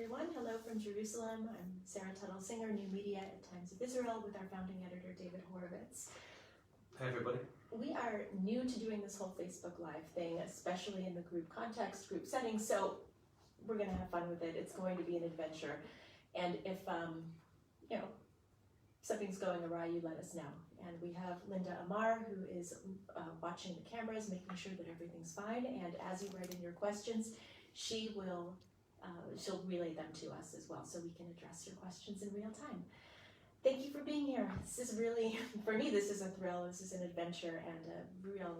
everyone. Hello from Jerusalem. I'm Sarah Tuttle-Singer, New Media at Times of Israel, with our founding editor, David Horovitz. Hey, everybody. We are new to doing this whole Facebook Live thing, especially in the group context, group setting, so we're going to have fun with it. It's going to be an adventure. And if, something's going awry, you let us know. And we have Linda Amar, who is watching the cameras, making sure that everything's fine. And as you write in your questions, she'll relay them to us as well, so we can address your questions in real time. Thank you for being here. This is really, for me, this is a thrill. This is an adventure and a real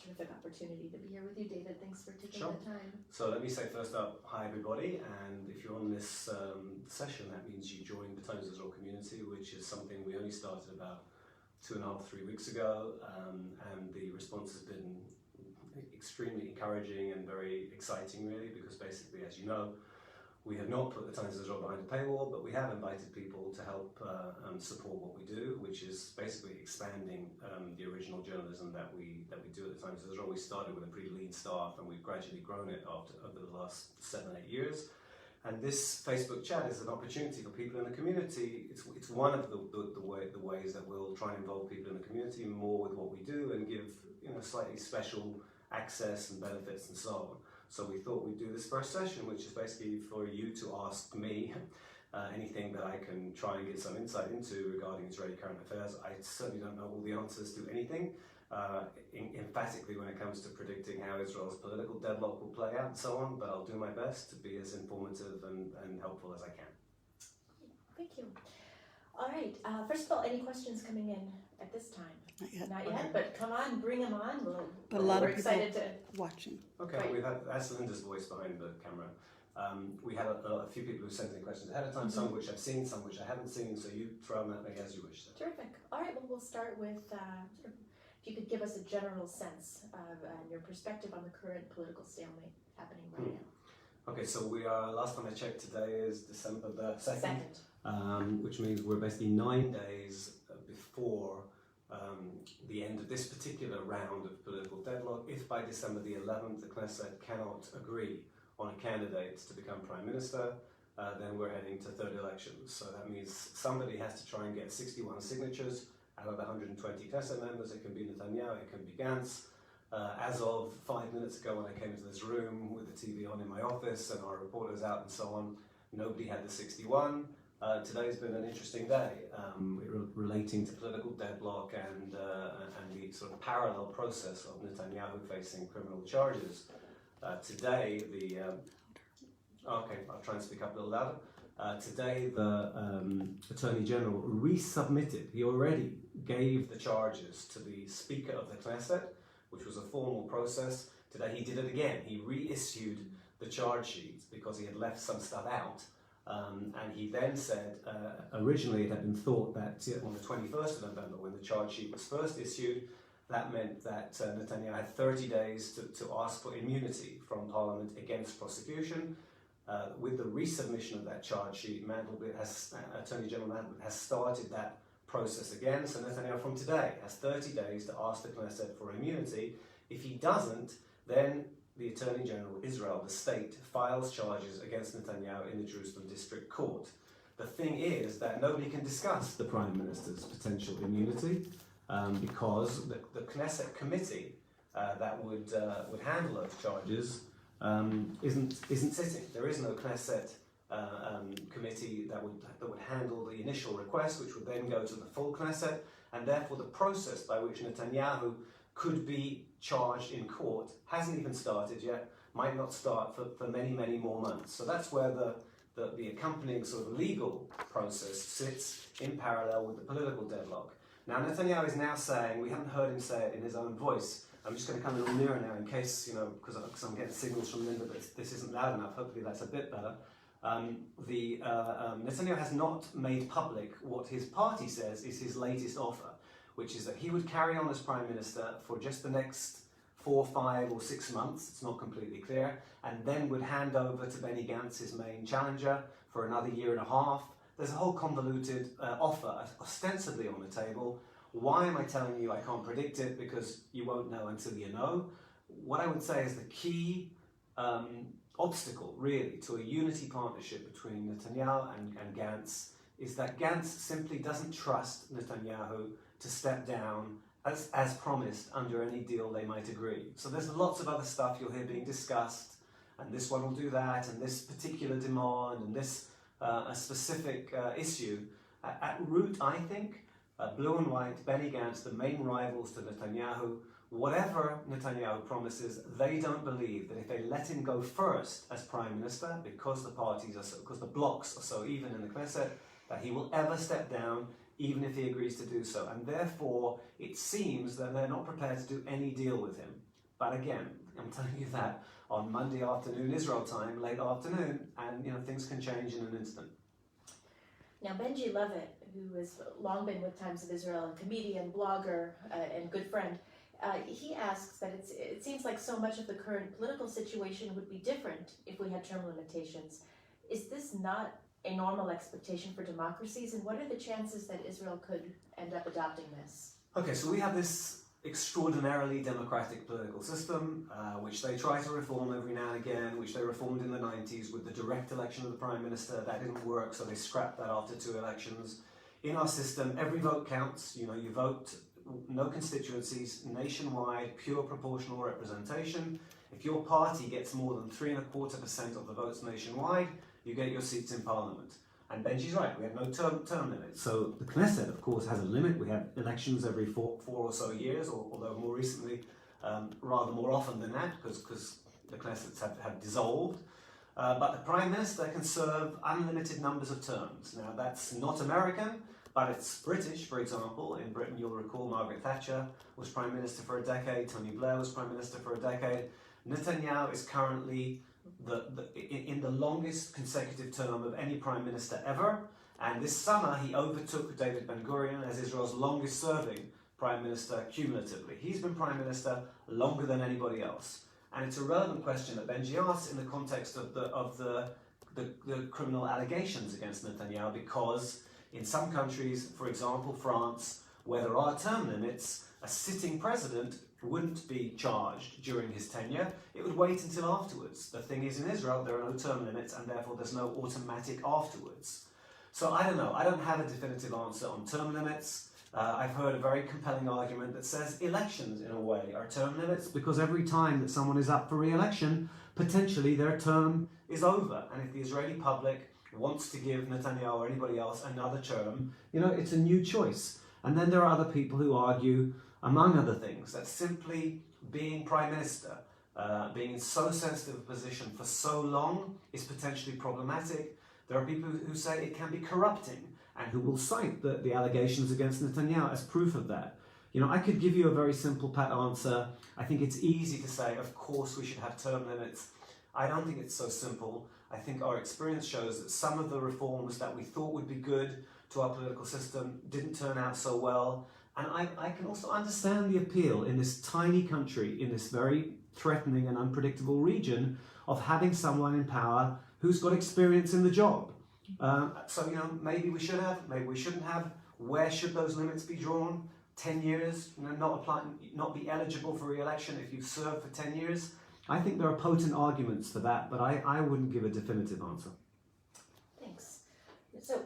terrific opportunity to be here with you, David. Thanks for taking the time. So let me say first up, hi everybody, and if you're on this session, that means you joined the Times of Israel community, which is something we only started about 2.5, 3 weeks ago, and the response has been extremely encouraging and very exciting, really, because basically, as you know, we have not put the Times of Israel behind a paywall, but we have invited people to help support what we do, which is basically expanding the original journalism that we do at the Times of Israel. We started with a pretty lean staff, and we've gradually grown it over the last 7-8 years. And this Facebook chat is an opportunity for people in the community. It's one of the ways that we'll try and involve people in the community more with what we do and give slightly special access and benefits and so on. So we thought we'd do this first session, which is basically for you to ask me anything that I can try and get some insight into regarding Israeli current affairs. I certainly don't know all the answers to anything, emphatically when it comes to predicting how Israel's political deadlock will play out and so on, but I'll do my best to be as informative and helpful as I can. Thank you. All right, first of all, any questions coming in at this time? Not yet, but come on, bring them on. We're excited to watching. Okay, right. We've had, that's Linda's voice behind the camera. We had a few people who sent in questions ahead of time, some of which I've seen, some which I haven't seen, so you throw them at me as you wish. Terrific. All right, well, we'll start with, if you could give us a general sense of your perspective on the current political stalemate happening right now. Okay, so we are, last time I checked, today is December the 2nd. Which means we're basically 9 days before the end of this particular round of political deadlock. If by December the 11th the Knesset cannot agree on a candidate to become Prime Minister, then we're heading to third elections. So that means somebody has to try and get 61 signatures out of the 120 Knesset members. It can be Netanyahu, it can be Gantz. As of 5 minutes ago when I came into this room with the TV on in my office and our reporters out and so on, nobody had the 61. Today's been an interesting day, relating to political deadlock and the sort of parallel process of Netanyahu facing criminal charges. Today, okay, I'll try and speak up a little louder. Today, the Attorney General resubmitted. He already gave the charges to the Speaker of the Knesset, which was a formal process. Today, he did it again. He reissued the charge sheet because he had left some stuff out. And he then said, originally it had been thought that on the 21st of November, when the charge sheet was first issued, that meant that Netanyahu had 30 days to ask for immunity from Parliament against prosecution. With the resubmission of that charge sheet, Attorney General Mandelblit has started that process again. So Netanyahu from today has 30 days to ask the Knesset for immunity. If he doesn't, then the Attorney General of Israel, the state, files charges against Netanyahu in the Jerusalem District Court. The thing is that nobody can discuss the Prime Minister's potential immunity because the Knesset committee that would handle those charges isn't sitting. There is no Knesset committee that would handle the initial request, which would then go to the full Knesset, and therefore the process by which Netanyahu could be charged in court hasn't even started yet, might not start for many, many more months. So that's where the accompanying sort of legal process sits in parallel with the political deadlock. Now Netanyahu is now saying, we haven't heard him say it in his own voice. I'm just going to come a little nearer now in case, because I'm getting signals from Linda that this isn't loud enough. Hopefully that's a bit better. Netanyahu has not made public what his party says is his latest offer, which is that he would carry on as Prime Minister for just the next 4, 5 or 6 months, it's not completely clear, and then would hand over to Benny Gantz, his main challenger, for another 1.5 years. There's a whole convoluted offer ostensibly on the table. Why am I telling you I can't predict it? Because you won't know until you know. What I would say is the key obstacle, really, to a unity partnership between Netanyahu and Gantz is that Gantz simply doesn't trust Netanyahu to step down as promised under any deal they might agree. So there's lots of other stuff you'll hear being discussed, and this one will do that, and this particular demand, and this a specific issue. At root, I think, Blue and White, Benny Gantz, the main rivals to Netanyahu, whatever Netanyahu promises, they don't believe that if they let him go first as prime minister, because the parties are so, because the blocs are so even in the Knesset, that he will ever step down, even if he agrees to do so. And therefore, it seems that they're not prepared to do any deal with him. But again, I'm telling you that on Monday afternoon, Israel time, late afternoon, and things can change in an instant. Now, Benji Levitt, who has long been with Times of Israel, a comedian, blogger, and good friend, he asks that it seems like so much of the current political situation would be different if we had term limitations. Is this not a normal expectation for democracies, and what are the chances that Israel could end up adopting this? Okay, so we have this extraordinarily democratic political system, which they try to reform every now and again, which they reformed in the 90s with the direct election of the Prime Minister. That didn't work, so they scrapped that after 2 elections. In our system, every vote counts. You vote, no constituencies, nationwide, pure proportional representation. If your party gets more than 3.25% of the votes nationwide, you get your seats in Parliament. And Benji's right, we have no term limit. So the Knesset, of course, has a limit. We have elections every four or so years, although more recently, rather more often than that, because the Knessets have dissolved. But the Prime Minister can serve unlimited numbers of terms. Now, that's not American, but it's British, for example. In Britain, you'll recall Margaret Thatcher was Prime Minister for a decade, Tony Blair was Prime Minister for a decade. Netanyahu is currently in the longest consecutive term of any Prime Minister ever, and this summer he overtook David Ben-Gurion as Israel's longest serving Prime Minister cumulatively. He's been Prime Minister longer than anybody else. And it's a relevant question that Benji asks in the context of the criminal allegations against Netanyahu, because in some countries, for example France, where there are term limits, a sitting president wouldn't be charged during his tenure. It would wait until afterwards. The thing is, in Israel, there are no term limits, and therefore there's no automatic afterwards. So I don't know. I don't have a definitive answer on term limits. I've heard a very compelling argument that says elections, in a way, are term limits, because every time that someone is up for re-election, potentially their term is over. And if the Israeli public wants to give Netanyahu or anybody else another term, it's a new choice. And then there are other people who argue, among other things, that simply being Prime Minister, being in so sensitive a position for so long is potentially problematic. There are people who say it can be corrupting, and who will cite the allegations against Netanyahu as proof of that. I could give you a very simple, pat answer. I think it's easy to say, of course we should have term limits. I don't think it's so simple. I think our experience shows that some of the reforms that we thought would be good to our political system didn't turn out so well. And I can also understand the appeal in this tiny country, in this very threatening and unpredictable region, of having someone in power who's got experience in the job. So, maybe we should have, maybe we shouldn't have. Where should those limits be drawn? 10 years, not be eligible for re-election if you've served for 10 years? I think there are potent arguments for that, but I wouldn't give a definitive answer. Thanks. So,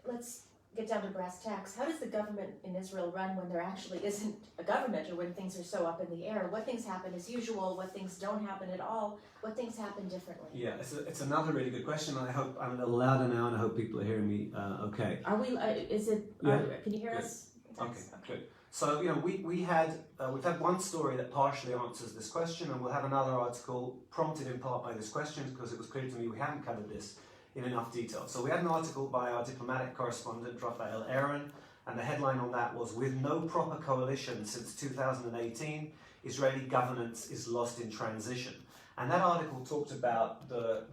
let's get down to brass tacks. How does the government in Israel run when there actually isn't a government, or when things are so up in the air? What things happen as usual? What things don't happen at all? What things happen differently? Yeah, it's another really good question. I hope I'm a little louder now, and I hope people are hearing me okay. Are we? Can you hear us? Okay, good. So we've had one story that partially answers this question, and we'll have another article prompted in part by this question, because it was clear to me we haven't covered this in enough detail. So we had an article by our diplomatic correspondent, Raphael Aaron, and the headline on that was, "With no proper coalition since 2018, Israeli governance is lost in transition." And that article talked about the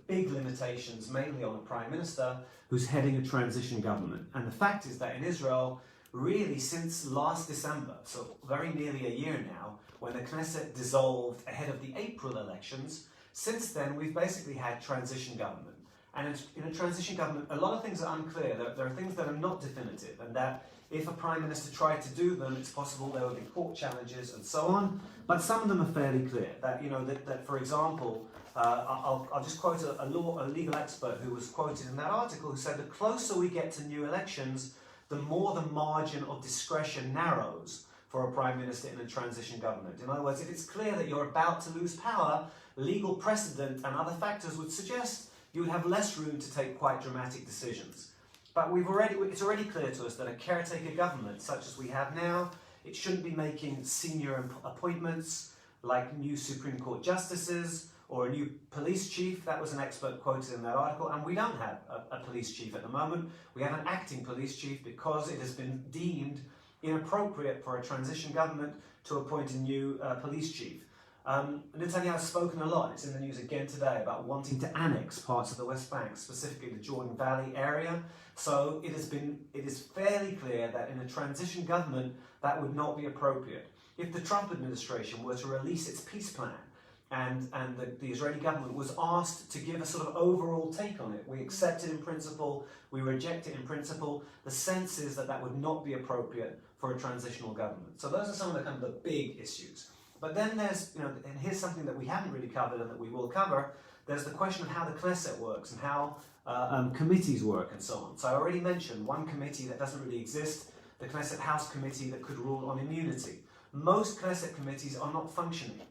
big limitations, mainly on a prime minister who's heading a transition government. And the fact is that in Israel, really since last December, so very nearly a year now, when the Knesset dissolved ahead of the April elections, since then we've basically had transition government. And in a transition government, a lot of things are unclear. There are things that are not definitive, and that If a prime minister tried to do them, it's possible there would be court challenges and so on. But some of them are fairly clear. That, you know, that for example, I'll just quote a legal expert who was quoted in that article, who said the closer we get to new elections, the more the margin of discretion narrows for a prime minister in a transition government. In other words, if it's clear that you're about to lose power, legal precedent and other factors would suggest you would have less room to take quite dramatic decisions. But it's already clear to us that a caretaker government, such as we have now, it shouldn't be making senior appointments like new Supreme Court justices or a new police chief. That was an expert quoted in that article, and we don't have a police chief at the moment. We have an acting police chief because it has been deemed inappropriate for a transition government to appoint a new police chief. Netanyahu has spoken a lot, it's in the news again today, about wanting to annex parts of the West Bank, specifically the Jordan Valley area. So it is fairly clear that in a transition government that would not be appropriate. If the Trump administration were to release its peace plan and the Israeli government was asked to give a sort of overall take on it, we accept it in principle, we reject it in principle, the sense is that that would not be appropriate for a transitional government. So those are some of the kind of the big issues. But then there's, you know, and here's something that we haven't really covered and that we will cover, there's the question of how the Knesset works and how committees work and so on. So I already mentioned one committee that doesn't really exist, the Knesset House Committee that could rule on immunity. Most Knesset committees are not functioning.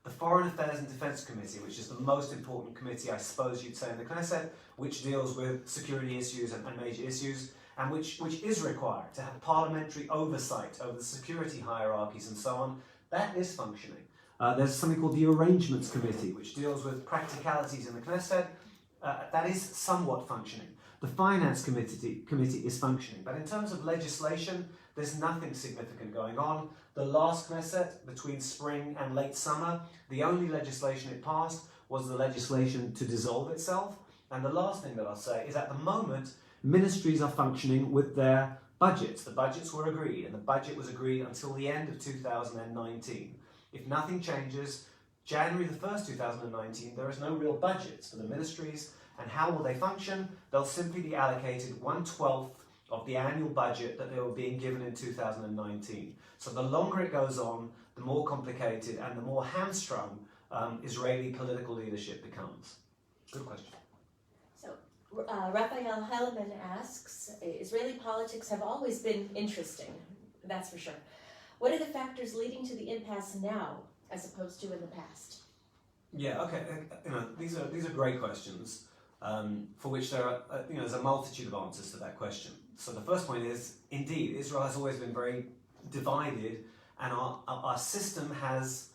The Foreign Affairs and Defence Committee, which is the most important committee, I suppose you'd say, in the Knesset, which deals with security issues and major issues, and which is required to have parliamentary oversight over the security hierarchies and so on, that is functioning. There's something called the Arrangements Committee, which deals with practicalities in the Knesset. That is somewhat functioning. The Finance Committee is functioning, but in terms of legislation, there's nothing significant going on. The last Knesset, between spring and late summer, the only legislation it passed was the legislation to dissolve itself. And the last thing that I'll say is at the moment, ministries are functioning with their budgets. The budgets were agreed, and the budget was agreed until the end of 2019. If nothing changes, January the 1st, 2019, there is no real budgets for the ministries, and how will they function? They'll simply be allocated 1/12 of the annual budget that they were being given in 2019. So the longer it goes on, the more complicated and the more hamstrung Israeli political leadership becomes. Good question. So Raphael Helleman asks, Israeli politics have always been interesting, that's for sure. What are the factors leading to the impasse now as opposed to in the past? Yeah, okay. These are great questions for which there are there's a multitude of answers to that question. So the first point is, indeed, Israel has always been very divided, and our system has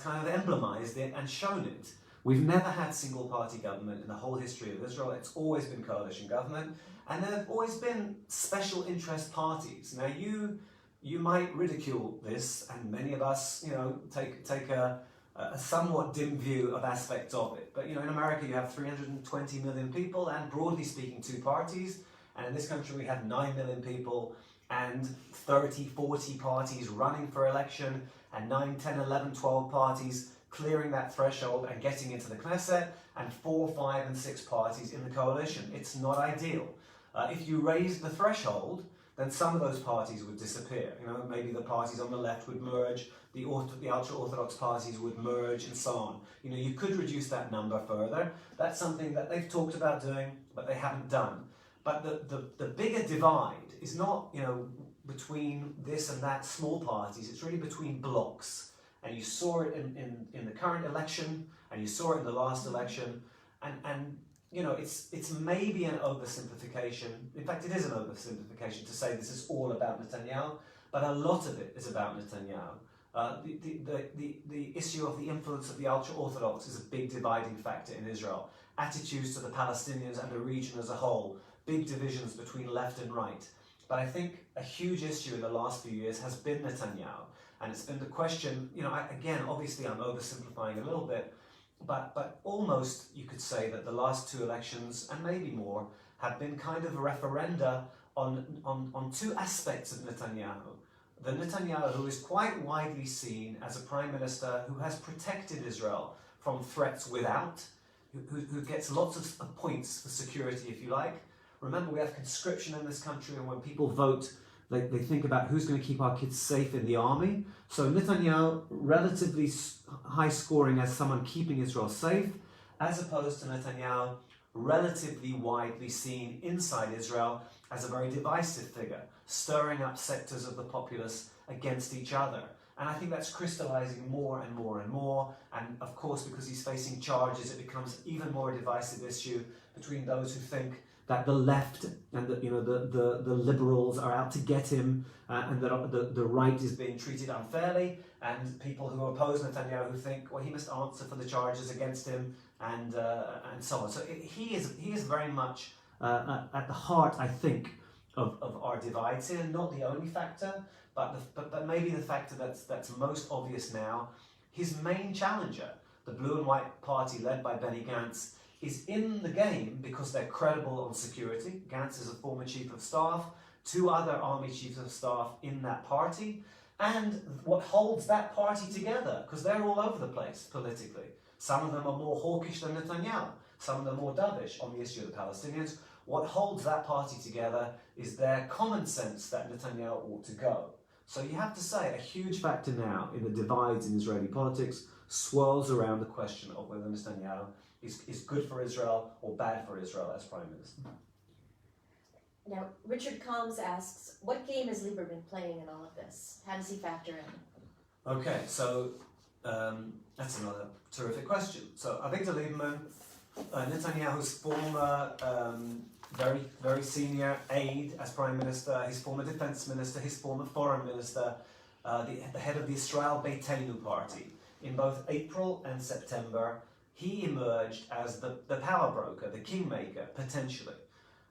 kind of emblemized it and shown it. We've never had single-party government in the whole history of Israel. It's always been coalition government, and there have always been special interest parties. Now, you might ridicule this, and many of us, take a somewhat dim view of aspects of it. But in America you have 320 million people, and broadly speaking, two parties. And in this country we have 9 million people, and 30, 40 parties running for election, and 9, 10, 11, 12 parties clearing that threshold and getting into the Knesset, and 4, 5, and 6 parties in the coalition. It's not ideal. If you raise the threshold, then some of those parties would disappear. Maybe the parties on the left would merge, the ultra-Orthodox parties would merge, and so on. You could reduce that number further. That's something that they've talked about doing, but they haven't done. But the bigger divide is not, between this and that small parties. It's really between blocks. And you saw it in the current election, and you saw it in the last election, and it's maybe an oversimplification. In fact, it is an oversimplification to say this is all about Netanyahu, but a lot of it is about Netanyahu. The issue of the influence of the ultra-Orthodox is a big dividing factor in Israel. Attitudes to the Palestinians and the region as a whole, big divisions between left and right. But I think a huge issue in the last few years has been Netanyahu. And it's been the question, again, obviously I'm oversimplifying a little bit, but almost you could say that the last two elections, and maybe more, have been kind of a referenda on two aspects of Netanyahu. The Netanyahu who is quite widely seen as a prime minister who has protected Israel from threats without, who gets lots of points for security, if you like. Remember, we have conscription in this country, and when people vote They think about who's going to keep our kids safe in the army. So Netanyahu, relatively high scoring as someone keeping Israel safe, as opposed to Netanyahu, relatively widely seen inside Israel as a very divisive figure, stirring up sectors of the populace against each other. And I think that's crystallizing more and more and more. And of course, because he's facing charges, it becomes even more a divisive issue between those who think that the left and the liberals are out to get him, and that the right is being treated unfairly, and people who oppose Netanyahu who think, well, he must answer for the charges against him, and so on. So he is very much at the heart, I think, of our divides here. Not the only factor, but maybe the factor that's most obvious now. His main challenger, the Blue and White Party led by Benny Gantz, is in the game because they're credible on security. Gantz is a former chief of staff, 2 other army chiefs of staff in that party, and what holds that party together, because they're all over the place politically. Some of them are more hawkish than Netanyahu, some of them more dovish on the issue of the Palestinians. What holds that party together is their common sense that Netanyahu ought to go. So you have to say a huge factor now in the divides in Israeli politics swirls around the question of whether Netanyahu is good for Israel or bad for Israel as Prime Minister. Now, Richard Combs asks, what game is Lieberman playing in all of this? How does he factor in? Okay, so that's another terrific question. So Avigdor Lieberman, Netanyahu's former very, very senior aide as Prime Minister, his former Defense Minister, his former Foreign Minister, the head of the Israel Beitenu party. In both April and September, he emerged as the power broker, the kingmaker, potentially.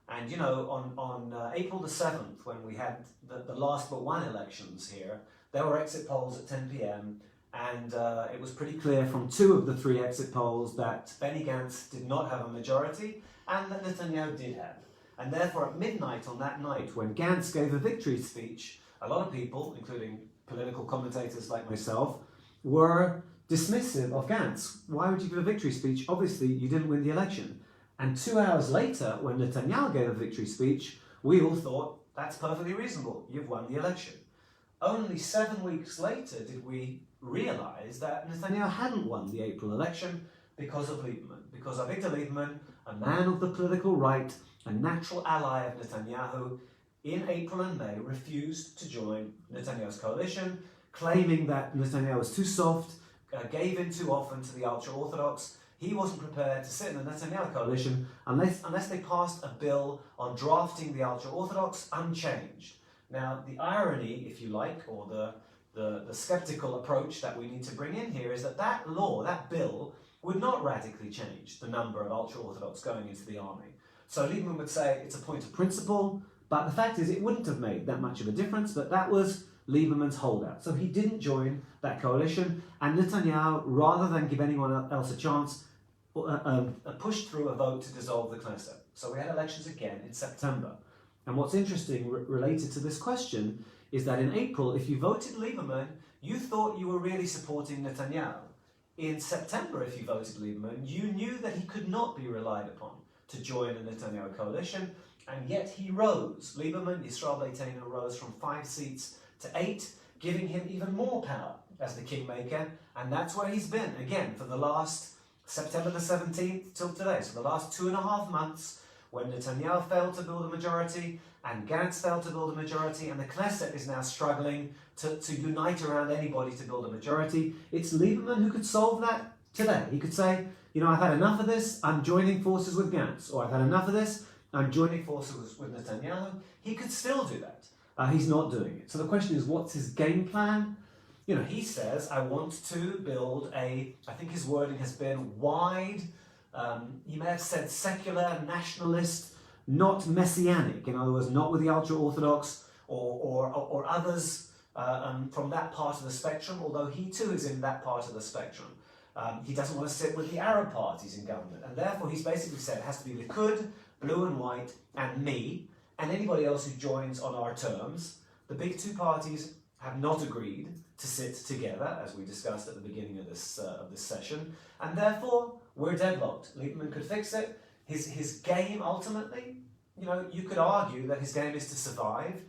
And you know, on April the 7th, when we had the last but one elections here, there were exit polls at 10 p.m. and it was pretty clear from 2 of the 3 exit polls that Benny Gantz did not have a majority and that Netanyahu did have. And therefore at midnight on that night, when Gantz gave a victory speech, a lot of people, including political commentators like myself, were dismissive of Gantz. Why would you give a victory speech? Obviously, you didn't win the election. And 2 hours later, when Netanyahu gave a victory speech, we all thought, that's perfectly reasonable, you've won the election. Only 7 weeks later did we realize that Netanyahu hadn't won the April election because of Lieberman. Because Avigdor Lieberman, a man of the political right, a natural ally of Netanyahu, in April and May refused to join Netanyahu's coalition, claiming that Netanyahu was too soft, gave in too often to the ultra-Orthodox. He wasn't prepared to sit in the Netanyahu coalition unless they passed a bill on drafting the ultra-Orthodox unchanged. Now, the irony, if you like, or the skeptical approach that we need to bring in here is that that law, that bill, would not radically change the number of ultra-Orthodox going into the army. So Lieberman would say it's a point of principle, but the fact is it wouldn't have made that much of a difference, but that was Lieberman's holdout. So he didn't join that coalition, and Netanyahu, rather than give anyone else a chance, pushed through a vote to dissolve the Knesset. So we had elections again in September. And what's interesting related to this question is that in April, if you voted Lieberman, you thought you were really supporting Netanyahu. In September, if you voted Lieberman, you knew that he could not be relied upon to join the Netanyahu coalition, and yet he rose. Lieberman, Yisrael Beitenu, rose from 5 seats to 8, giving him even more power as the kingmaker, and that's where he's been, again, for the last September the 17th till today, so the last 2.5 months, when Netanyahu failed to build a majority, and Gantz failed to build a majority, and the Knesset is now struggling to unite around anybody to build a majority. It's Lieberman who could solve that today. He could say, you know, I've had enough of this, I'm joining forces with Gantz, or I've had enough of this, I'm joining forces with Netanyahu. He could still do that. He's not doing it. So the question is, what's his game plan? You know, he says, I want to build I think his wording has been wide, he may have said secular, nationalist, not messianic. In other words, not with the ultra-Orthodox or others from that part of the spectrum, although he too is in that part of the spectrum. He doesn't want to sit with the Arab parties in government, and therefore he's basically said it has to be Likud, Blue and White, and me, and anybody else who joins on our terms. The big 2 parties have not agreed to sit together, as we discussed at the beginning of this session, and therefore we're deadlocked. Lieberman could fix it. His game ultimately, you know, you could argue that his game is to survive.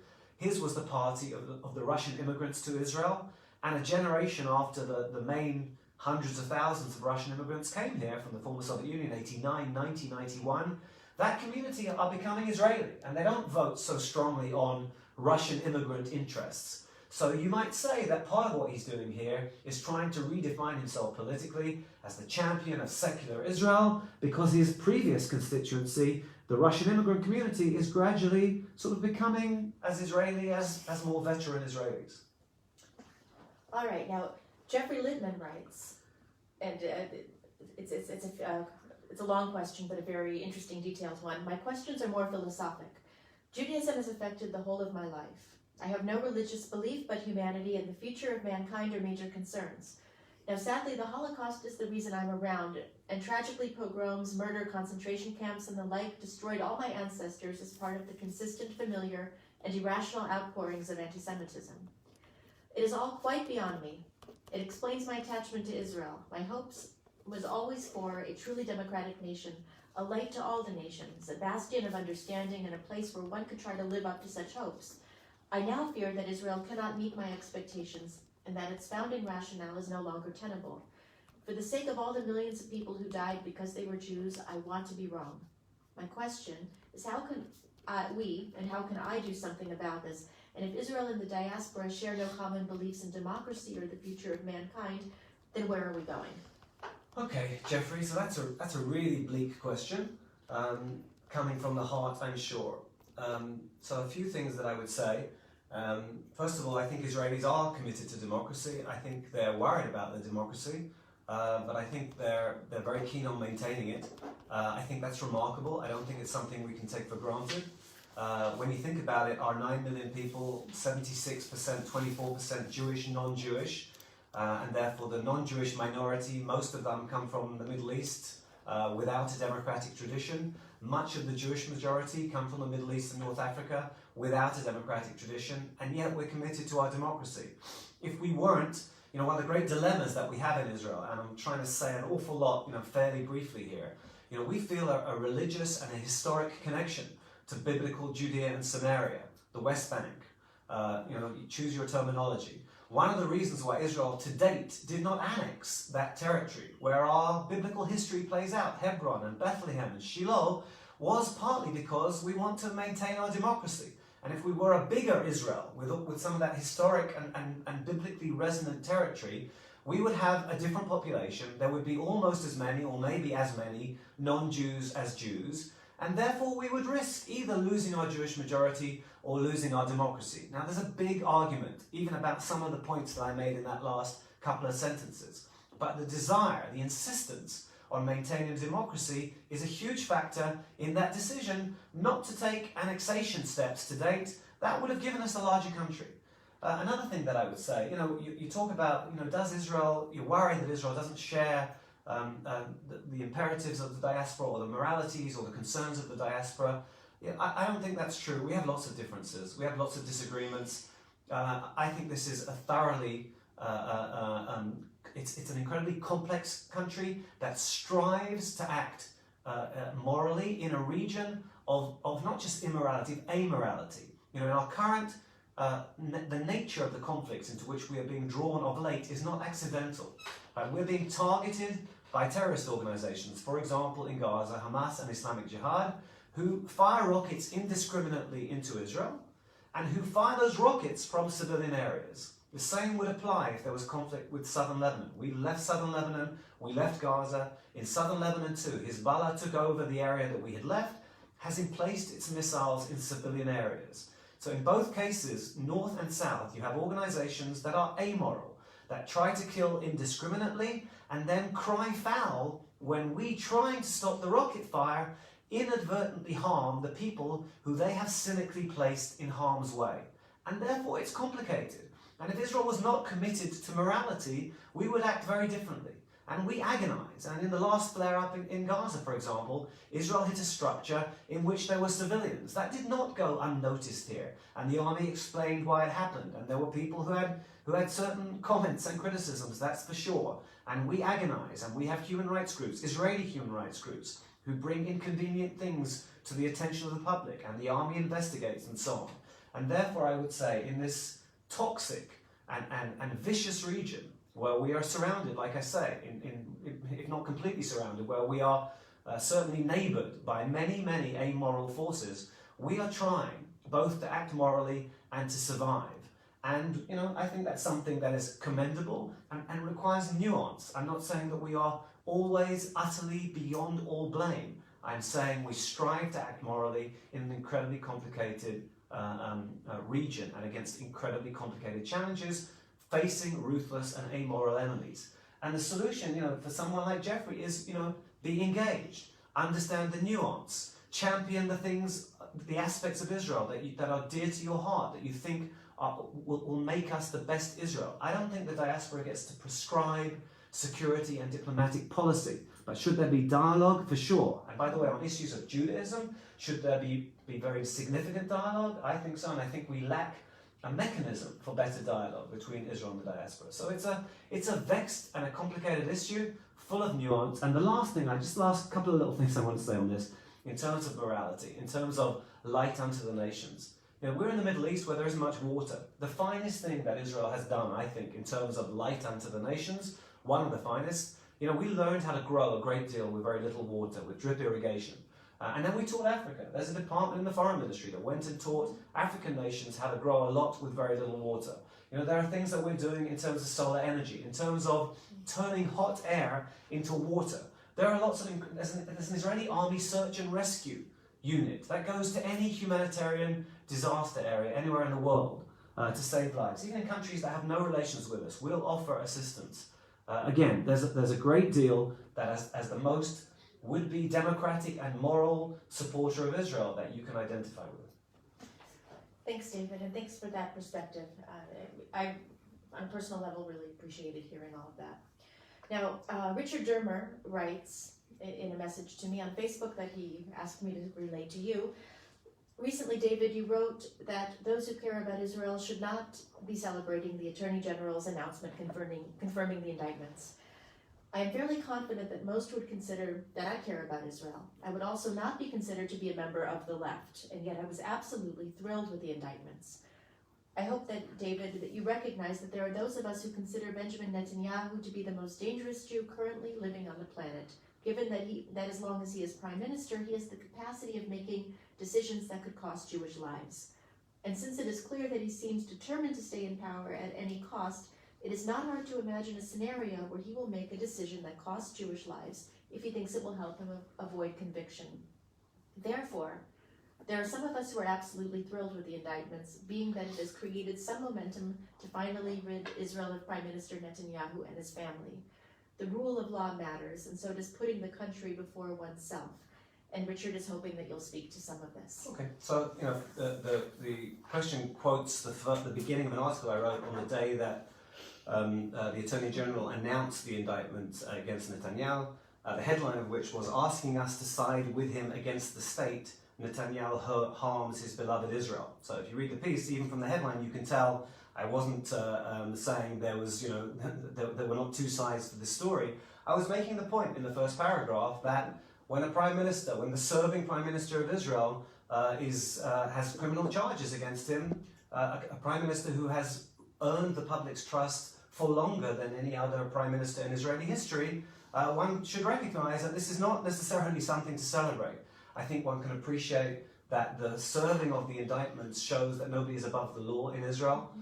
His was the party of the Russian immigrants to Israel, and a generation after the main hundreds of thousands of Russian immigrants came here from the former Soviet Union, 89, 90, 91, that community are becoming Israeli, and they don't vote so strongly on Russian immigrant interests. So you might say that part of what he's doing here is trying to redefine himself politically as the champion of secular Israel, because his previous constituency, the Russian immigrant community, is gradually sort of becoming as Israeli as more veteran Israelis. All right, now Jeffrey Littman writes, and it's a long question, but a very interesting, detailed one. My questions are more philosophic. Judaism has affected the whole of my life. I have no religious belief, but humanity and the future of mankind are major concerns. Now, sadly, the Holocaust is the reason I'm around, and tragically pogroms, murder, concentration camps, and the like destroyed all my ancestors as part of the consistent, familiar, and irrational outpourings of anti-Semitism. It is all quite beyond me. It explains my attachment to Israel. My hopes was always for a truly democratic nation, a light to all the nations, a bastion of understanding, and a place where one could try to live up to such hopes. I now fear that Israel cannot meet my expectations and that its founding rationale is no longer tenable. For the sake of all the millions of people who died because they were Jews, I want to be wrong. My question is, how can how can I do something about this? And if Israel and the diaspora share no common beliefs in democracy or the future of mankind, then where are we going? Okay, Jeffrey, so that's a really bleak question, coming from the heart, I'm sure. So a few things that I would say. First of all, I think Israelis are committed to democracy. I think they're worried about their democracy, but I think they're very keen on maintaining it. I think that's remarkable. I don't think it's something we can take for granted. When you think about it, our 9 million people, 76%, 24% Jewish, non-Jewish, and therefore the non-Jewish minority, most of them come from the Middle East without a democratic tradition. Much of the Jewish majority come from the Middle East and North Africa without a democratic tradition, and yet we're committed to our democracy. If we weren't, one of the great dilemmas that we have in Israel, and I'm trying to say an awful lot, fairly briefly here, we feel a religious and a historic connection to biblical Judea and Samaria, the West Bank. You choose your terminology. One of the reasons why Israel to date did not annex that territory, where our biblical history plays out, Hebron and Bethlehem and Shiloh, was partly because we want to maintain our democracy. And if we were a bigger Israel, with some of that historic and biblically resonant territory, we would have a different population. There would be almost as many, or maybe as many, non-Jews as Jews, and therefore we would risk either losing our Jewish majority or losing our democracy. Now there's a big argument, even about some of the points that I made in that last couple of sentences. But the desire, the insistence on maintaining democracy is a huge factor in that decision not to take annexation steps to date. That would have given us a larger country. Another thing that I would say, you talk about, does Israel, you're worried that Israel doesn't share the imperatives of the diaspora or the moralities or the concerns of the diaspora. I don't think that's true. We have lots of differences. We have lots of disagreements. I think this is a thoroughly, it's an incredibly complex country that strives to act morally in a region of not just immorality, of amorality. In our current, the nature of the conflicts into which we are being drawn of late is not accidental. We're being targeted by terrorist organizations, for example in Gaza, Hamas and Islamic Jihad, who fire rockets indiscriminately into Israel and who fire those rockets from civilian areas. The same would apply if there was conflict with southern Lebanon. We left southern Lebanon, we left Gaza. In southern Lebanon too, Hezbollah took over the area that we had left, has emplaced its missiles in civilian areas. So in both cases, north and south, you have organizations that are amoral, that try to kill indiscriminately and then cry foul when we, trying to stop the rocket fire, inadvertently harm the people who they have cynically placed in harm's way. And therefore it's complicated. And if Israel was not committed to morality, we would act very differently. And we agonize. And in the last flare-up in Gaza, for example, Israel hit a structure in which there were civilians. That did not go unnoticed here. And the army explained why it happened. And there were people who had certain comments and criticisms, that's for sure. And we agonize. And we have human rights groups, Israeli human rights groups, who bring inconvenient things to the attention of the public. And the army investigates and so on. And therefore, I would say, in this toxic and vicious region, where we are surrounded, like I say, if not completely surrounded, where we are certainly neighboured by many, many amoral forces, we are trying both to act morally and to survive. And, I think that's something that is commendable and requires nuance. I'm not saying that we are always utterly beyond all blame. I'm saying we strive to act morally in an incredibly complicated region and against incredibly complicated challenges, facing ruthless and amoral enemies. And the solution, for someone like Jeffrey is, be engaged, understand the nuance, champion the things, the aspects of Israel that are dear to your heart, that you think will make us the best Israel. I don't think the diaspora gets to prescribe security and diplomatic policy, but should there be dialogue? For sure. And by the way, on issues of Judaism, should there be very significant dialogue? I think so, and I think we lack a mechanism for better dialogue between Israel and the diaspora. So it's a vexed and a complicated issue, full of nuance. And the last couple of little things I want to say on this, in terms of morality, in terms of light unto the nations. We're in the Middle East where there isn't much water. The finest thing that Israel has done, I think, in terms of light unto the nations, one of the finest, we learned how to grow a great deal with very little water, with drip irrigation. And then we taught Africa. There's a department in the foreign ministry that went and taught African nations how to grow a lot with very little water. There are things that we're doing in terms of solar energy, in terms of turning hot air into water. There are lots of, there's an Israeli army search and rescue unit that goes to any humanitarian disaster area anywhere in the world to save lives. Even in countries that have no relations with us, we'll offer assistance. Again, there's a great deal that as the most would-be democratic and moral supporter of Israel that you can identify with. Thanks, David, and thanks for that perspective. I, on a personal level, really appreciated hearing all of that. Now, Richard Dermer writes in a message to me on Facebook that he asked me to relay to you. Recently, David, you wrote that those who care about Israel should not be celebrating the Attorney General's announcement confirming the indictments. I am fairly confident that most would consider that I care about Israel. I would also not be considered to be a member of the left, and yet I was absolutely thrilled with the indictments. I hope that, David, that you recognize that there are those of us who consider Benjamin Netanyahu to be the most dangerous Jew currently living on the planet, given that as long as he is prime minister, he has the capacity of making decisions that could cost Jewish lives. And since it is clear that he seems determined to stay in power at any cost, it is not hard to imagine a scenario where he will make a decision that costs Jewish lives if he thinks it will help him avoid conviction. Therefore, there are some of us who are absolutely thrilled with the indictments, being that it has created some momentum to finally rid Israel of Prime Minister Netanyahu and his family. The rule of law matters, and so does putting the country before oneself. And Richard is hoping that you'll speak to some of this. Okay, so the question quotes the beginning of an article I wrote on the day that the Attorney General announced the indictment against Netanyahu, the headline of which was asking us to side with him against the state. Netanyahu harms his beloved Israel. So if you read the piece, even from the headline, you can tell I wasn't saying there was, there were not two sides to the story. I was making the point in the first paragraph that when the serving Prime Minister of Israel has criminal charges against him, a Prime Minister who has earned the public's trust for longer than any other Prime Minister in Israeli history, one should recognize that this is not necessarily something to celebrate. I think one can appreciate that the serving of the indictments shows that nobody is above the law in Israel.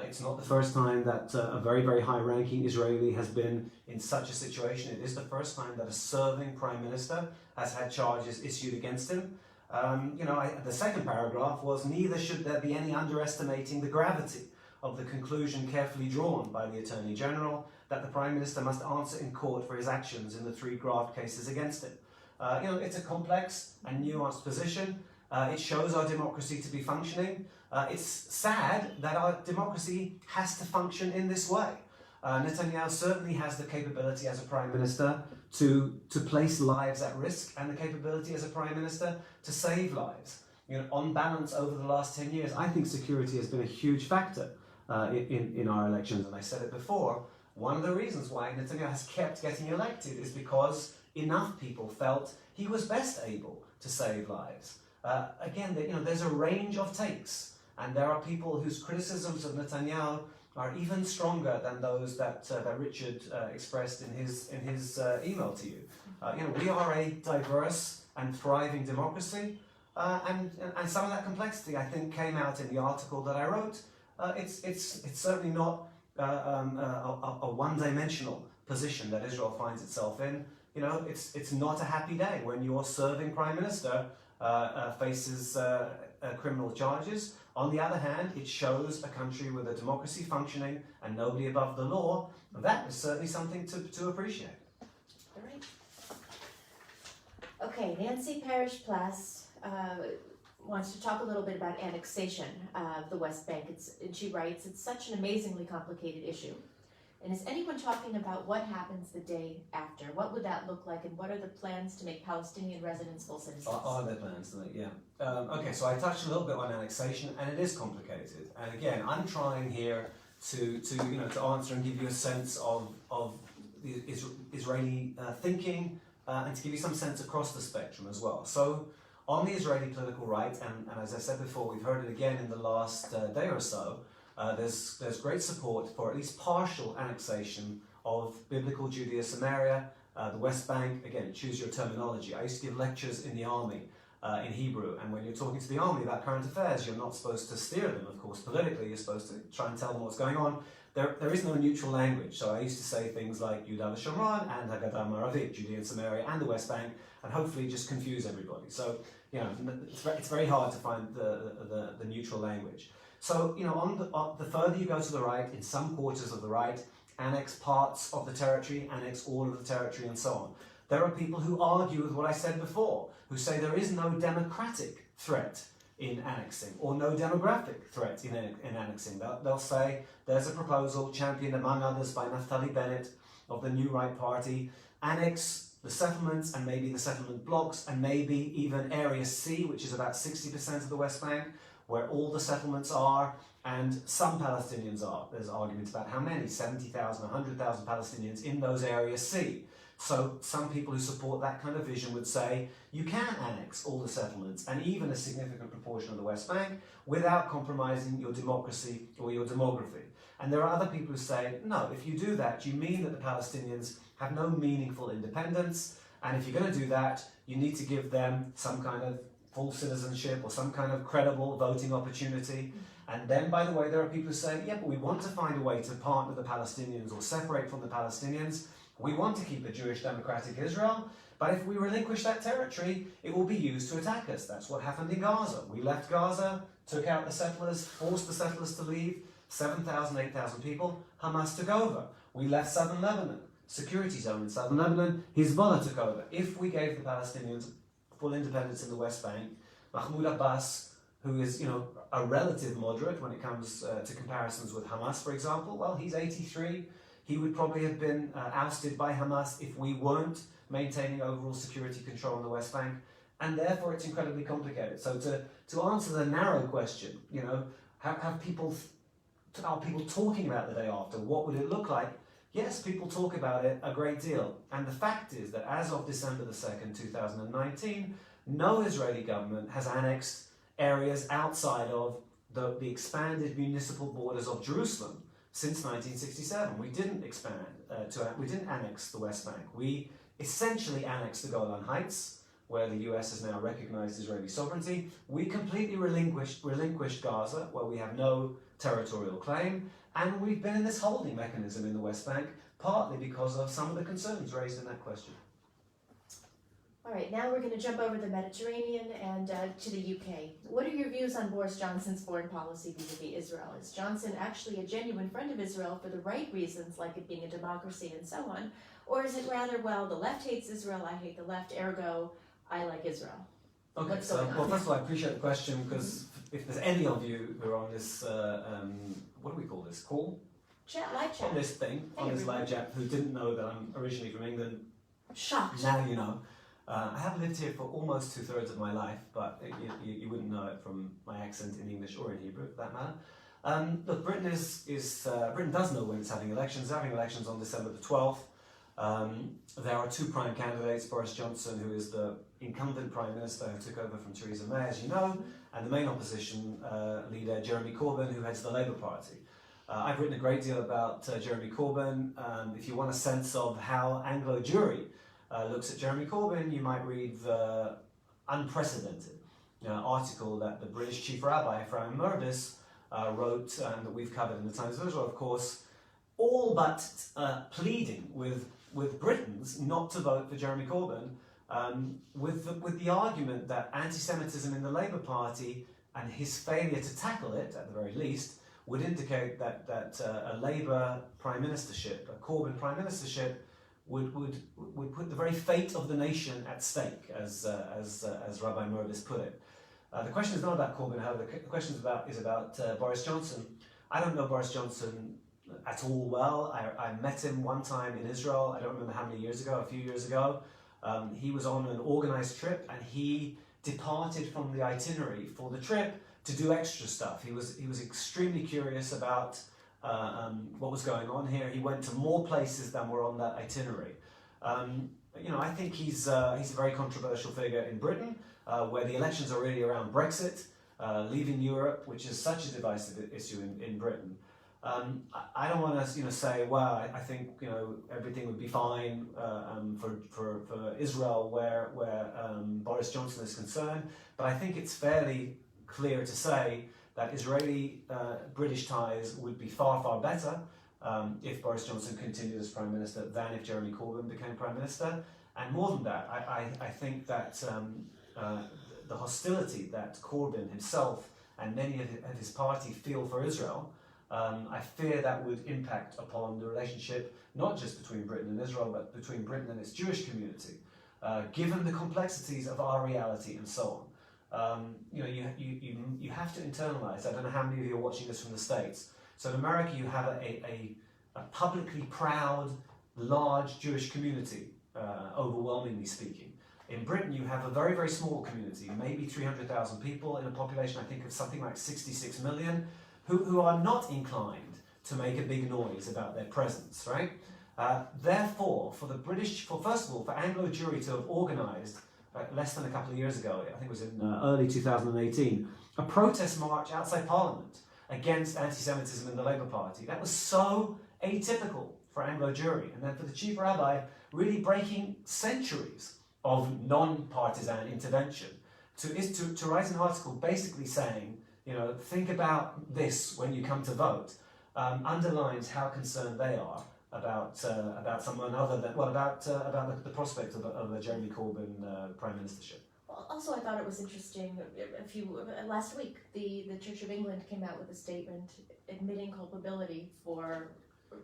It's not the first time that a very, very high-ranking Israeli has been in such a situation. It is the first time that a serving Prime Minister has had charges issued against him. The second paragraph was, neither should there be any underestimating the gravity of the conclusion carefully drawn by the Attorney General that the Prime Minister must answer in court for his actions in the 3 graft cases against him. It's a complex and nuanced position. It shows our democracy to be functioning. It's sad that our democracy has to function in this way. Netanyahu certainly has the capability as a Prime Minister to place lives at risk, and the capability as a Prime Minister to save lives. On balance over the last 10 years, I think security has been a huge factor in our elections. And I said it before, one of the reasons why Netanyahu has kept getting elected is because enough people felt he was best able to save lives. Again, there's a range of takes. And there are people whose criticisms of Netanyahu are even stronger than those that Richard expressed in his email to you. We are a diverse and thriving democracy, and some of that complexity, I think, came out in the article that I wrote. It's certainly not a one-dimensional position that Israel finds itself in. It's not a happy day when your serving prime minister faces criminal charges. On the other hand, it shows a country with a democracy functioning and nobody above the law. That is certainly something to appreciate. All right. Okay, Nancy Parrish-Plass wants to talk a little bit about annexation of the West Bank. And she writes, it's such an amazingly complicated issue. And is anyone talking about what happens the day after? What would that look like, and what are the plans to make Palestinian residents full citizens? Are there plans to make? Yeah. Okay, so I touched a little bit on annexation, and it is complicated. And again, I'm trying here to answer and give you a sense of the Israeli thinking, and to give you some sense across the spectrum as well. So, on the Israeli political right, and as I said before, we've heard it again in the last day or so. There's great support for at least partial annexation of biblical Judea, Samaria, the West Bank. Again, choose your terminology. I used to give lectures in the army in Hebrew, and when you're talking to the army about current affairs, you're not supposed to steer them, of course, politically. You're supposed to try and tell them what's going on. There is no neutral language, so I used to say things like Yudah v'Shomron and Hagadah Maravit, Judea and Samaria, and the West Bank, and hopefully just confuse everybody. So, it's very hard to find the neutral language. So, on the further you go to the right, in some quarters of the right, annex parts of the territory, annex all of the territory, and so on. There are people who argue with what I said before, who say there is no democratic threat in annexing, or no demographic threat in annexing. They'll say there's a proposal championed among others by Naftali Bennett of the New Right Party, annex the settlements and maybe the settlement blocks and maybe even Area C, which is about 60% of the West Bank, where all the settlements are and some Palestinians are. There's arguments about how many, 70,000, 100,000 Palestinians in those Area C. So some people who support that kind of vision would say you can annex all the settlements and even a significant proportion of the West Bank without compromising your democracy or your demography. And there are other people who say, no, if you do that, you mean that the Palestinians have no meaningful independence, and if you're going to do that, you need to give them some kind of full citizenship or some kind of credible voting opportunity. And then, by the way, there are people who say, yeah, but we want to find a way to partner the Palestinians or separate from the Palestinians. We want to keep a Jewish democratic Israel, but if we relinquish that territory, it will be used to attack us. That's what happened in Gaza. We left Gaza, took out the settlers, forced the settlers to leave, 7,000, 8,000 people. Hamas took over. We left southern Lebanon, security zone in southern Lebanon. Hezbollah took over. If we gave the Palestinians full independence in the West Bank, Mahmoud Abbas, who is, a relative moderate when it comes to comparisons with Hamas, for example, well, he's 83. He would probably have been ousted by Hamas if we weren't maintaining overall security control in the West Bank. And therefore, it's incredibly complicated. So to answer the narrow question, are people talking about the day after? What would it look like? Yes, people talk about it a great deal. And the fact is that as of December the 2nd, 2019, no Israeli government has annexed areas outside of the expanded municipal borders of Jerusalem since 1967. We didn't we didn't annex the West Bank. We essentially annexed the Golan Heights, where the US has now recognized Israeli sovereignty. We completely relinquished Gaza, where we have no territorial claim. And we've been in this holding mechanism in the West Bank, partly because of some of the concerns raised in that question. All right, now we're going to jump over the Mediterranean and to the UK. What are your views on Boris Johnson's foreign policy vis-a-vis Israel? Is Johnson actually a genuine friend of Israel for the right reasons, like it being a democracy and so on? Or is it rather, well, the left hates Israel, I hate the left, ergo, I like Israel? Okay, What's so, going on? well, first of all, I appreciate the question, because if there's any of you who are on this, what do we call this, call? Live chat. On this thing, on this live chat, who didn't know that I'm originally from England, Shocked. now you know. I haven't lived here for almost 2/3 of my life, but you wouldn't know it from my accent in English or in Hebrew, for that matter. Look, Britain Britain does know when it's having elections. It's having elections on December the 12th. There are two prime candidates, Boris Johnson, who is the incumbent Prime Minister who took over from Theresa May, as you know, and the main opposition leader, Jeremy Corbyn, who heads the Labour Party. I've written a great deal about Jeremy Corbyn. If you want a sense of how Anglo Jury looks at Jeremy Corbyn, you might read the unprecedented article that the British Chief Rabbi, David Horovitz, wrote, and that we've covered in the Times of Israel, of course, all but pleading with Britons not to vote for Jeremy Corbyn, with the argument that anti-Semitism in the Labour Party and his failure to tackle it, at the very least, would indicate that a Labour prime ministership, a Corbyn prime ministership, would put the very fate of the nation at stake, as Rabbi Horovitz put it. The question is not about Corbyn, however. The question is about Boris Johnson. I don't know Boris Johnson at all well. I met him one time in Israel. I don't remember how many years ago, a few years ago. He was on an organised trip, and he departed from the itinerary for the trip to do extra stuff. He was extremely curious about what was going on here. He went to more places than were on that itinerary. I think he's a very controversial figure in Britain, where the elections are really around Brexit, leaving Europe, which is such a divisive issue in Britain. I don't want to say, well, I think everything would be fine for Israel where Boris Johnson is concerned, but I think it's fairly clear to say that Israeli-British ties would be far better if Boris Johnson continued as Prime Minister than if Jeremy Corbyn became Prime Minister. And more than that, I think that the hostility that Corbyn himself and many of his party feel for Israel, I fear that would impact upon the relationship not just between Britain and Israel, but between Britain and its Jewish community, given the complexities of our reality and so on. You have to internalize. I don't know how many of you are watching this from the States. So in America, you have a publicly proud, large Jewish community, overwhelmingly speaking. In Britain, you have a very small community, maybe 300,000 people in a population, I think, of something like 66 million, who are not inclined to make a big noise about their presence, right? Therefore, first of all, for Anglo Jury to have organised, less than a couple of years ago, I think it was in early 2018, a protest march outside Parliament against anti-Semitism in the Labour Party. That was so atypical for Anglo Jury. And then for the Chief Rabbi, really breaking centuries of non-partisan intervention to write an article basically saying, think about this when you come to vote, underlines how concerned they are about someone other than, about the prospect of a Jeremy Corbyn prime ministership. Well, also, I thought it was interesting. Last week, the Church of England came out with a statement admitting culpability for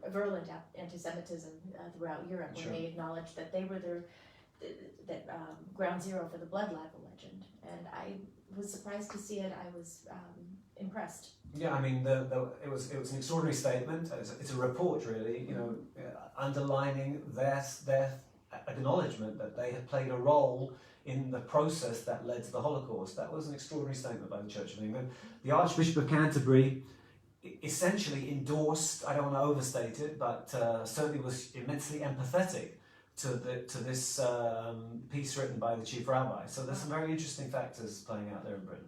virulent anti-Semitism throughout Europe, Sure. when they acknowledged that they were ground zero for the blood libel legend. And I was surprised to see it. I was impressed. Yeah, I mean, it was an extraordinary statement. It's a report, really, underlining their acknowledgement that they had played a role in the process that led to the Holocaust. That was an extraordinary statement by the Church of England. The Archbishop of Canterbury essentially endorsed, I don't want to overstate it, but certainly was immensely empathetic to this piece written by the Chief Rabbi. So there's some very interesting factors playing out there in Britain.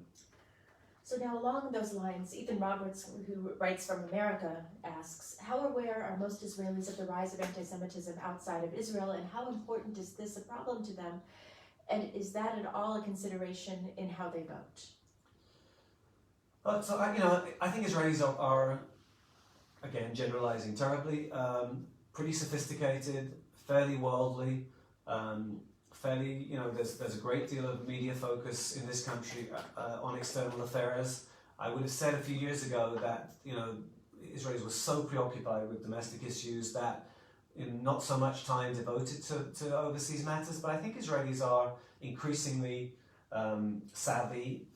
So now along those lines, Ethan Roberts, who writes from America, asks, how aware are most Israelis of the rise of anti-Semitism outside of Israel, and how important is this a problem to them? And is that at all a consideration in how they vote? I think Israelis are again, generalizing terribly, pretty sophisticated, fairly worldly, fairly, there's a great deal of media focus in this country on external affairs. I would have said a few years ago that, Israelis were so preoccupied with domestic issues that not so much time devoted to overseas matters, but I think Israelis are increasingly savvy.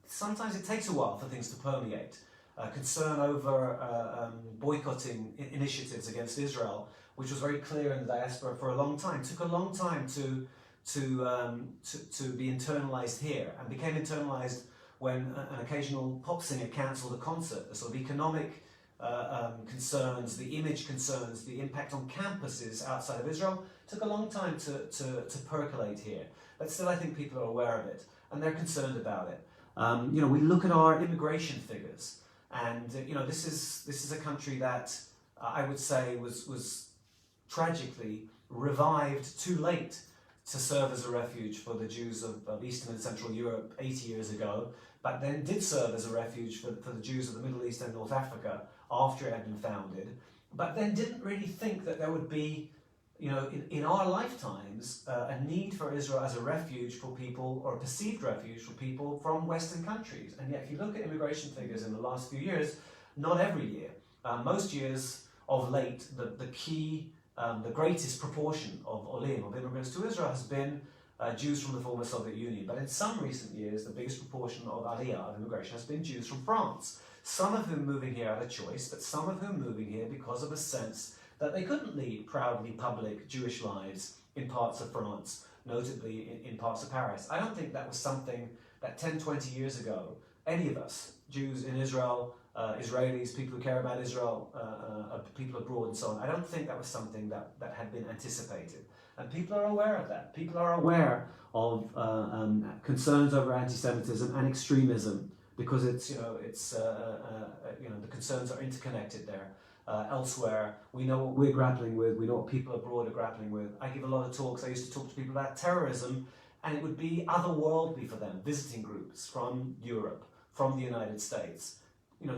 Sometimes it takes a while for things to permeate. Concern over boycotting initiatives against Israel, which was very clear in the diaspora for a long time, took a long time to be internalized here, and became internalized when an occasional pop singer cancelled a concert. The sort of economic concerns, the image concerns, the impact on campuses outside of Israel took a long time to percolate here. But still, I think people are aware of it and they're concerned about it. We look at our immigration figures, and this is a country that I would say was tragically revived too late to serve as a refuge for the Jews of Eastern and Central Europe 80 years ago, but then did serve as a refuge for the Jews of the Middle East and North Africa after it had been founded, but then didn't really think that there would be, in our lifetimes, a need for Israel as a refuge for people, or a perceived refuge for people from Western countries. And yet, if you look at immigration figures in the last few years, not every year, most years of late, the greatest proportion of olim, of immigrants to Israel, has been Jews from the former Soviet Union. But in some recent years, the biggest proportion of aliyah, of immigration, has been Jews from France. Some of whom moving here out of choice, but some of whom moving here because of a sense that they couldn't lead proudly public Jewish lives in parts of France, notably in parts of Paris. I don't think that was something that 10, 20 years ago, any of us, Jews in Israel, Israelis, people who care about Israel, people abroad and so on, I don't think that was something that had been anticipated. And people are aware of that. People are aware of concerns over anti-Semitism and extremism, because the concerns are interconnected there. Elsewhere, we know what we're grappling with, we know what people abroad are grappling with. I give a lot of talks, I used to talk to people about terrorism, and it would be otherworldly for them, visiting groups from Europe, from the United States.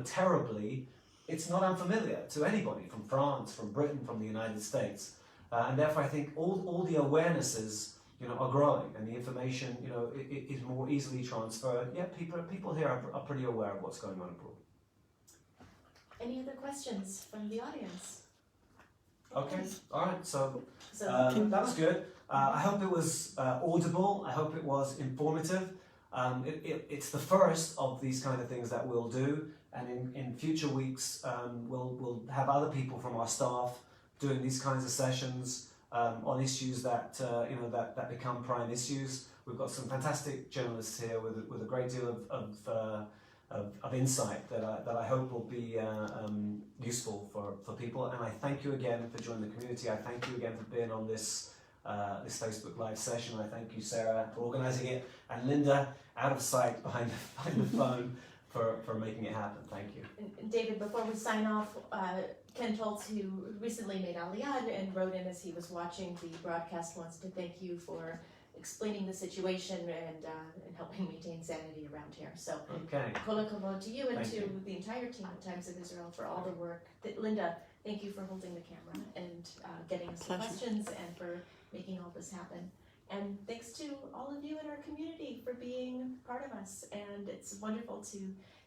Terribly, it's not unfamiliar to anybody from France, from Britain, from the United States. And therefore I think all the awarenesses are growing, and the information is more easily transferred. Yeah, people here are pretty aware of what's going on abroad. Any other questions from the audience? Okay, all right, so So that was good. I hope it was audible. I hope it was informative. It's the first of these kind of things that we'll do, and in future weeks we'll have other people from our staff doing these kinds of sessions on issues that that become prime issues. We've got some fantastic journalists here with a great deal of insight that I hope will be useful for people. And I thank you again for joining the community. I thank you again for being on this Facebook Live session. I thank you, Sarah, for organising it, and Linda, out of sight behind the phone, for making it happen. Thank you. And David, before we sign off, Ken Toltz, who recently made Aliyah and wrote in as he was watching the broadcast, wants to thank you for explaining the situation and helping maintain sanity around here. So, Okay. kol hakavod to you and Thank to you. the entire team at Times of Israel for all the work. Linda, thank you for holding the camera and getting us the Pleasure. questions and for making all this happen. And thanks to all of you in our community for being part of us. And it's wonderful to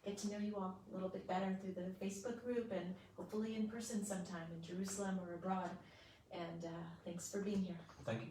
get to know you all a little bit better through the Facebook group and hopefully in person sometime in Jerusalem or abroad. And thanks for being here. Thank you.